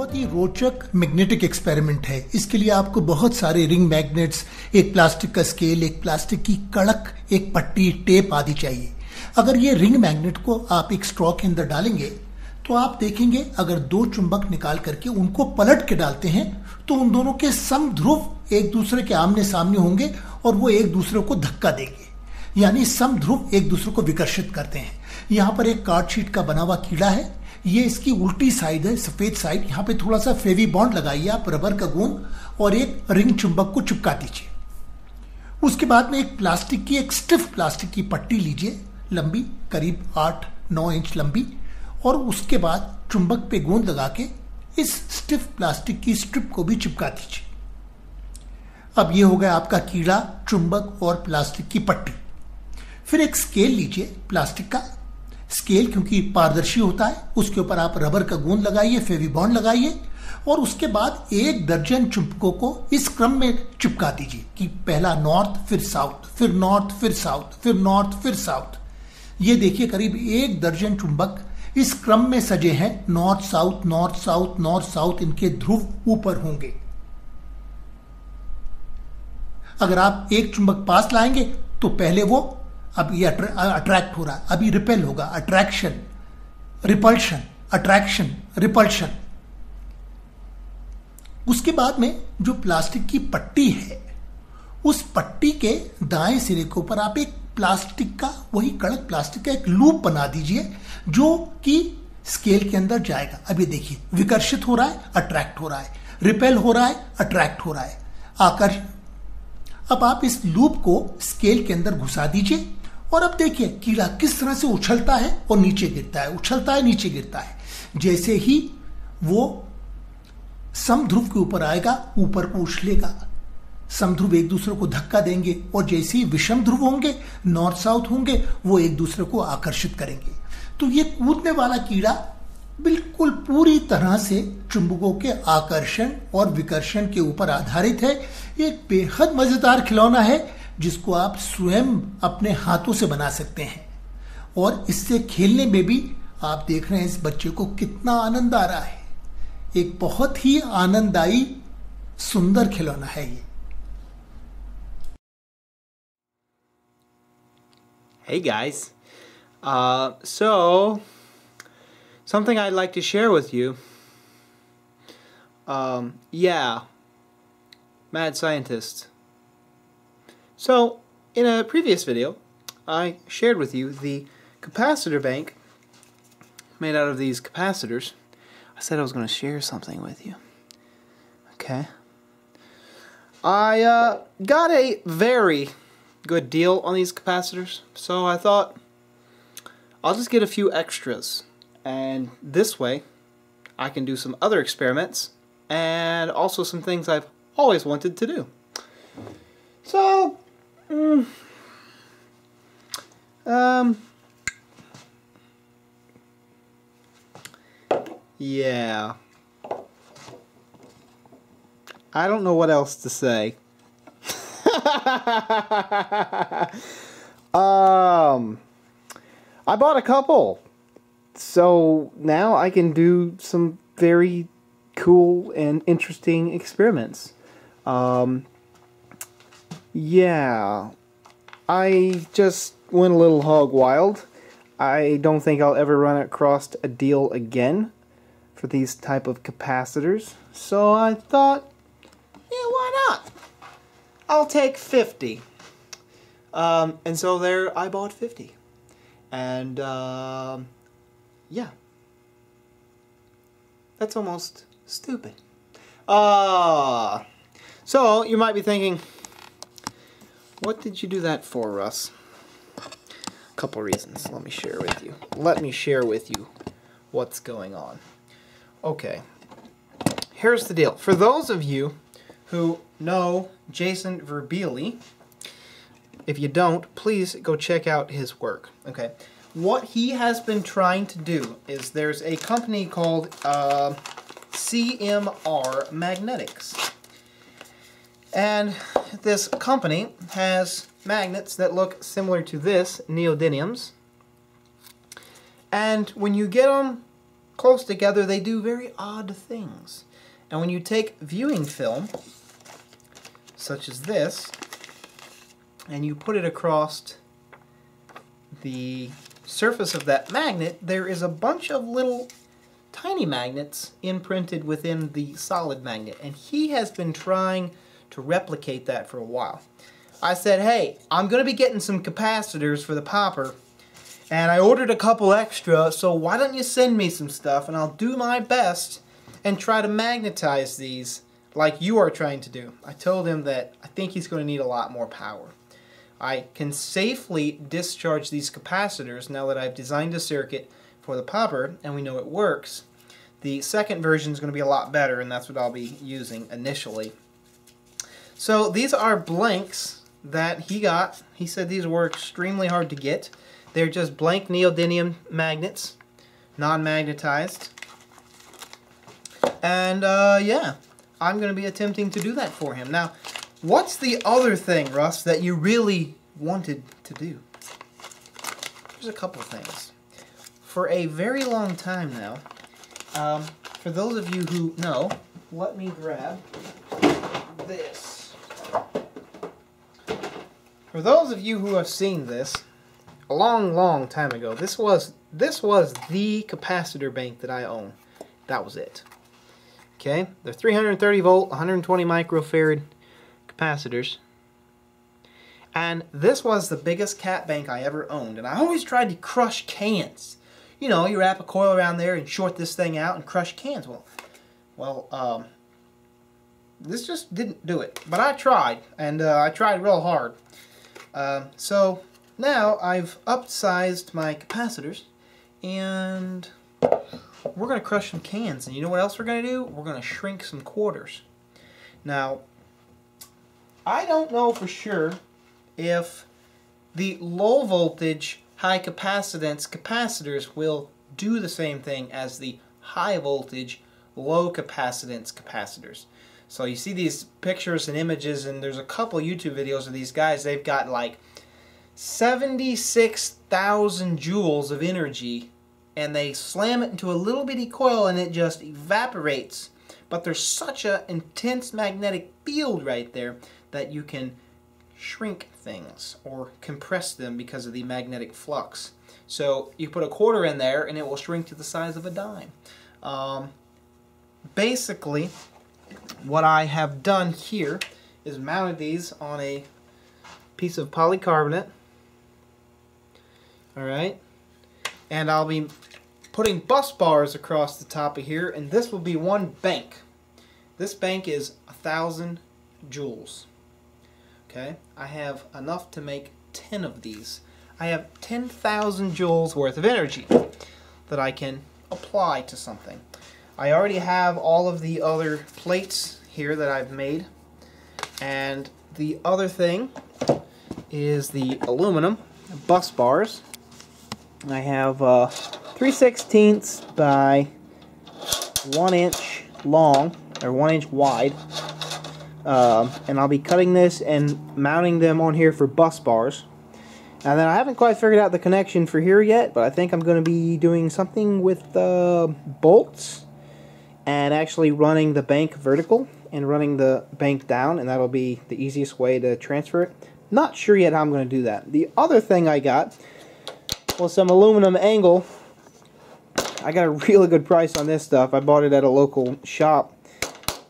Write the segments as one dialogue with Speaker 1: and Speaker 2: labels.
Speaker 1: बहुत ही रोचक magnetic experiment है। इसके लिए आपको बहुत सारे रिंग मैग्नेट्स, एक प्लास्टिक का स्केल, एक प्लास्टिक की कड़क, एक पट्टी, टेप आदि चाहिए। अगर ये रिंग मैग्नेट को आप एक स्ट्रॉ के अंदर डालेंगे तो आप देखेंगे अगर दो चुंबक निकाल करके उनको पलट के डालते हैं तो उन दोनों के समध्रुव एक दूसरे के आमने सामने होंगे और वो एक दूसरे को धक्का देंगे, यानी समध्रुव एक दूसरे को विकर्षित करते हैं। यहाँ पर एक कार्ड शीट का बना हुआ कीड़ा है, ये इसकी उल्टी साइड है, सफेद साइड। यहाँ पे थोड़ा सा फेवी बॉन्ड लगाइए आप, रबर का गोंद, और एक रिंग चुंबक को चिपका दीजिए। उसके बाद में एक प्लास्टिक की, एक स्टिफ प्लास्टिक की पट्टी लीजिए, लंबी करीब 8-9 इंच लंबी, और उसके बाद चुंबक पे गोंद लगा के इस स्टिफ प्लास्टिक की स्ट्रिप को भी चिपका दीजिए। अब ये हो गया आपका कीड़ा, चुंबक और प्लास्टिक की पट्टी। फिर एक स्केल लीजिए, प्लास्टिक का स्केल, क्योंकि पारदर्शी होता है, उसके ऊपर आप रबर का गोंद लगाइए, फेवी बॉन्ड लगाइए, और उसके बाद 1 दर्जन चुंबकों को इस क्रम में चिपका दीजिए कि पहला नॉर्थ, फिर साउथ, फिर नॉर्थ, फिर साउथ, फिर नॉर्थ, फिर साउथ। ये देखिए करीब 1 दर्जन चुंबक इस क्रम में सजे हैं, north south, north south, north south. इनके ध्रुव ऊपर होंगे। अगर आप एक चुंबक पास लाएंगे तो पहले वो, अब ये अट्रैक्ट हो रहा है, अभी रिपेल होगा, अट्रैक्शन, रिपल्शन, अट्रैक्शन, रिपल्शन। उसके बाद में जो प्लास्टिक की पट्टी है, उस पट्टी के दाएं सिरे के ऊपर आप एक प्लास्टिक का, वही कड़क प्लास्टिक का एक लूप बना दीजिए जो कि स्केल के अंदर जाएगा। अब ये देखिए विकर्षित हो रहा है, अट्रैक्ट हो रहा है, रिपेल हो रहा है, अट्रैक्ट हो रहा है, आकर्षण। अब आप इस लूप को स्केल के अंदर घुसा दीजिए और अब देखिए कीड़ा किस तरह से उछलता है और नीचे गिरता है, उछलता है, नीचे गिरता है। जैसे ही वो समध्रुव के ऊपर आएगा, ऊपर को उछलेगा, समध्रुव एक दूसरे को धक्का देंगे, और जैसे ही विषम ध्रुव होंगे, नॉर्थ साउथ होंगे, वो एक दूसरे को आकर्षित करेंगे। तो ये कूदने वाला कीड़ा बिल्कुल पूरी तरह से चुंबकों के आकर्षण और विकर्षण के ऊपर आधारित है। एक बेहद मजेदार खिलौना है जिसको आप स्वयं अपने हाथों से बना सकते हैं, और इससे खेलने में भी आप देख रहे हैं इस बच्चे को कितना आनंद आ रहा है। एक बहुत ही आनंददायी सुंदर खिलौना है ये।
Speaker 2: Hey guys, so something I'd like to share with you. Yeah, mad scientist. So in a previous video, I shared with you the capacitor bank made out of these capacitors. I said I was going to share something with you. Okay. I got a very good deal on these capacitors, so I thought I'll just get a few extras, and this way I can do some other experiments and also some things I've always wanted to do. So yeah, I don't know what else to say. I bought a couple, so now I can do some very cool and interesting experiments. Yeah, I just went a little hog wild. I don't think I'll ever run across a deal again for these type of capacitors, so I thought, yeah, why not? I'll take 50. And so there I bought 50. And yeah. That's almost stupid. So you might be thinking, what did you do that for, Russ? A couple reasons. Let me share with you. Let me share with you what's going on. Okay. Here's the deal. For those of you who know Jason Verbili, if you don't, please go check out his work. Okay, what he has been trying to do is there's a company called CMR Magnetics, and this company has magnets that look similar to this, neodymiums, and when you get them close together, they do very odd things. And when you take viewing film, such as this, and you put it across the surface of that magnet, there is a bunch of little tiny magnets imprinted within the solid magnet. And he has been trying to replicate that for a while. I said, hey, I'm going to be getting some capacitors for the popper, and I ordered a couple extra, so why don't you send me some stuff, and I'll do my best and try to magnetize these like you are trying to do. I told him that I think he's going to need a lot more power. I can safely discharge these capacitors now that I've designed a circuit for the popper and we know it works. The second version is going to be a lot better, and that's what I'll be using initially. So these are blanks that he got. He said these were extremely hard to get. They're just blank neodymium magnets, non-magnetized. And yeah, I'm going to be attempting to do that for him. Now, what's the other thing, Russ, that you really wanted to do? There's a couple things. For a very long time now, for those of you who know, let me grab this. For those of you who have seen this, a long time ago, this was the capacitor bank that I own. That was it. Okay, they're 330 volt, 120 microfarad capacitors. And this was the biggest cat bank I ever owned. And I always tried to crush cans. You know, you wrap a coil around there and short this thing out and crush cans. Well, this just didn't do it. But I tried, and I tried real hard. So now I've upsized my capacitors, and we're going to crush some cans. And you know what else we're going to do? We're going to shrink some quarters. Now, I don't know for sure if the low voltage, high capacitance capacitors will do the same thing as the high voltage, low capacitance capacitors. So you see these pictures and images, and there's a couple YouTube videos of these guys. They've got like 76,000 joules of energy, and they slam it into a little bitty coil and it just evaporates. But there's such an intense magnetic field right there that you can shrink things or compress them because of the magnetic flux. So you put a quarter in there and it will shrink to the size of a dime. Basically, what I have done here is mounted these on a piece of polycarbonate. Alright, and I'll be putting bus bars across the top of here, and this will be one bank. This bank is 1,000 joules. Okay, I have enough to make 10 of these. I have 10,000 joules worth of energy that I can apply to something. I already have all of the other plates here that I've made, and the other thing is the aluminum bus bars. I have 3/16 by 1 inch long, or 1 inch wide, and I'll be cutting this and mounting them on here for bus bars. And then I haven't quite figured out the connection for here yet, but I think I'm going to be doing something with bolts and actually running the bank vertical and running the bank down, and that'll be the easiest way to transfer it. Not sure yet how I'm going to do that. The other thing I got was some aluminum angle. I got a really good price on this stuff. I bought it at a local shop.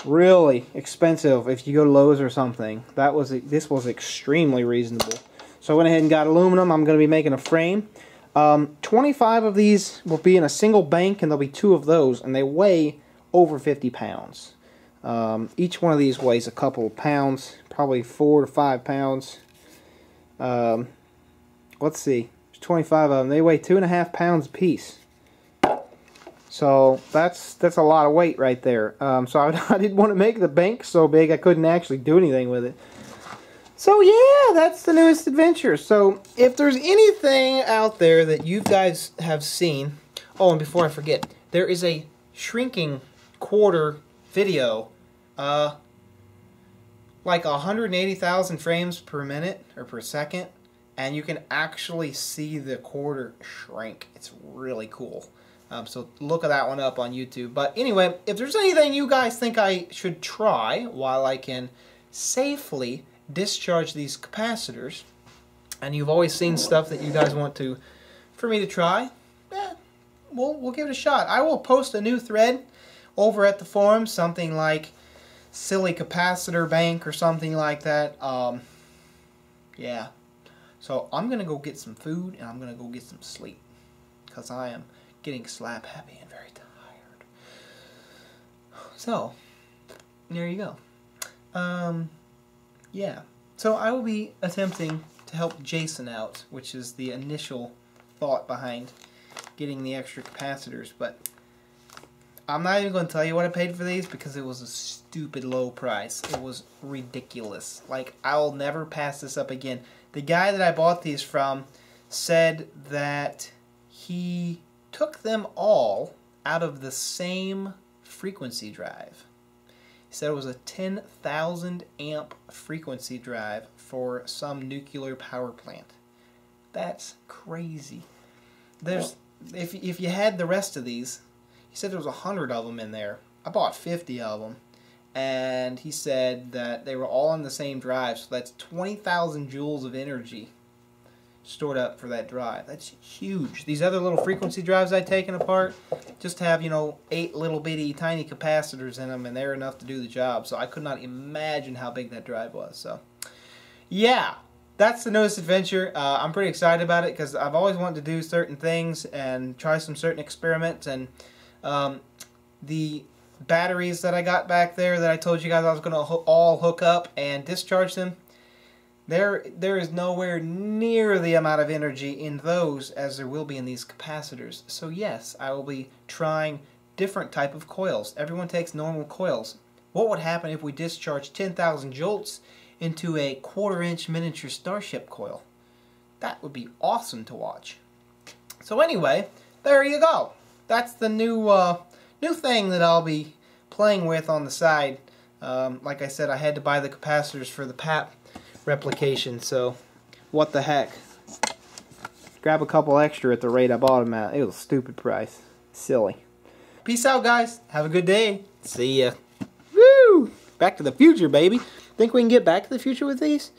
Speaker 2: Really expensive if you go to Lowe's or something. This was extremely reasonable. So I went ahead and got aluminum. I'm going to be making a frame. 25 of these will be in a single bank, and there'll be 2 of those, and they weigh over 50 pounds. Each one of these weighs a couple of pounds, probably 4 to 5 pounds. Let's see. 25 of them. They weigh 2.5 pounds a piece. So that's a lot of weight right there. So I didn't want to make the bank so big I couldn't actually do anything with it. So yeah, that's the newest adventure. So if there's anything out there that you guys have seen, oh, and before I forget, there is a shrinking quarter video, like 180,000 frames per minute or per second. And you can actually see the quarter shrink. It's really cool. So look at that one up on YouTube. But anyway, if there's anything you guys think I should try while I can safely discharge these capacitors, and you've always seen stuff that you guys want for me to try, we'll give it a shot. I will post a new thread over at the forum, something like silly capacitor bank or something like that. Yeah. So I'm going to go get some food and I'm going to go get some sleep, because I am getting slap happy and very tired. So, there you go. Yeah. So I will be attempting to help Jason out, which is the initial thought behind getting the extra capacitors, but I'm not even going to tell you what I paid for these because it was a stupid low price. It was ridiculous. Like, I'll never pass this up again. The guy that I bought these from said that he took them all out of the same frequency drive. He said it was a 10,000 amp frequency drive for some nuclear power plant. That's crazy. If you had the rest of these, he said there was 100 of them in there. I bought 50 of them, and he said that they were all on the same drive, so that's 20,000 joules of energy stored up for that drive. That's huge. These other little frequency drives I've taken apart just have, 8 little bitty tiny capacitors in them, and they're enough to do the job. So I could not imagine how big that drive was. So, yeah, that's the newest adventure. I'm pretty excited about it because I've always wanted to do certain things and try some certain experiments. And the batteries that I got back there that I told you guys I was going to all hook up and discharge them, there is nowhere near the amount of energy in those as there will be in these capacitors. So yes, I will be trying different type of coils. Everyone takes normal coils. What would happen if we discharged 10,000 joules into a 1/4-inch miniature Starship coil? That would be awesome to watch. So anyway, there you go. That's the new thing that I'll be playing with on the side. Like I said, I had to buy the capacitors for the PAP replication, so what the heck. Grab a couple extra at the rate I bought them at. It was a stupid price. Silly. Peace out, guys. Have a good day. See ya. Woo! Back to the future, baby. Think we can get back to the future with these?